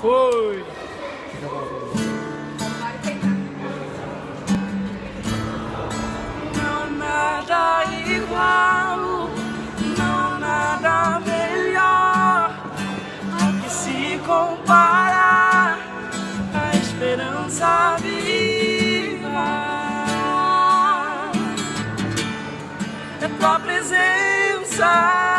Foi! Não nada igual, não nada melhor a que se compara a esperança viva. É tua presença.